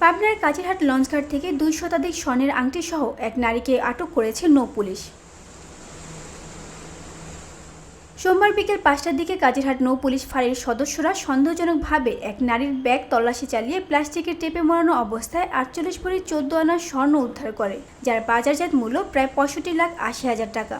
পাবনার কাজিরহাট লঞ্চঘাট থেকে 2 শতাধিক স্বর্ণের আংটি সহ এক নারীকে আটক করেছে নৌ পুলিশ। সোমবার বিকেল 5টার দিকে কাজিরহাট নৌ পুলিশ ফাঁড়ির সদস্যরা সন্দেহজনকভাবে এক নারীর ব্যাগ তল্লাশি চালিয়ে প্লাস্টিকের টেপে মোড়ানো অবস্থায় 48 ভরি 14 আনা স্বর্ণ উদ্ধার করে, যার বাজারজাত মূল্য প্রায় 65,80,000 টাকা।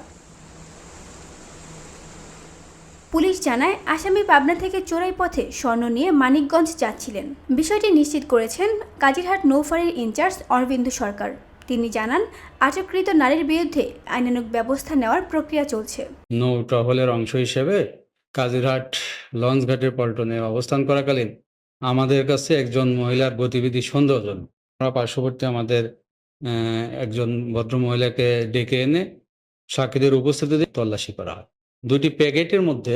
পুলিশ জানায়, আসামি পাবনা থেকে চোরাই পথে স্বর্ণ নিয়ে মানিকগঞ্জ যাচ্ছিলেন। বিষয়টি নিশ্চিত করেছেন কাজিরহাট নৌফাঁড়ির ইনচার্জ অরবিন্দ সরকার। তিনি জানান, আটককৃত নারীর বিরুদ্ধে আইনানুগ ব্যবস্থা নেওয়ার প্রক্রিয়া চলছে। নৌ টহলের অংশ হিসেবে কাজিরহাট লঞ্চঘাটের পল্টনে অবস্থান করাকালীন আমাদের কাছে একজন মহিলার গতিবিধি সন্দেহজনক। আমরা পার্শ্ববর্তী আমাদের একজন ভদ্র মহিলাকে ডেকে এনে সাক্ষীদের উপস্থিতিতে তল্লাশি করা হয়। 2টি প্যাকেটের মধ্যে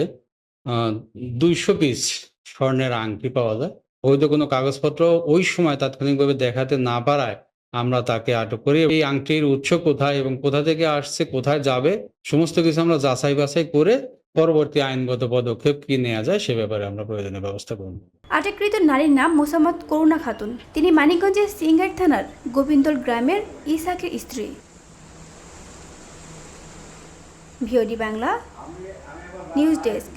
200 পিস স্বর্ণের আংটি পাওয়া যায়। বৈধ কোনো কাগজপত্র ওই সময় তাৎক্ষণিকভাবে দেখাতে না পারায় আমরা তাকে আটক করি। এই আংটির উৎস কোথায় এবং কোথা থেকে আসছে, কোথায় যাবে, সমস্ত কিছু আমরা যাচাই বাছাই করে পরবর্তী আইনগত পদক্ষেপ কি নেওয়া যায় সে ব্যাপারে আমরা প্রয়োজনীয় ব্যবস্থা করব। আটককৃত নারীর নাম মোসাম্মদ করুণা খাতুন। তিনি মানিকগঞ্জের সিংঘাট থানার গোবিন্দল গ্রামের ইসাকের স্ত্রী। VOD Bangla news desk.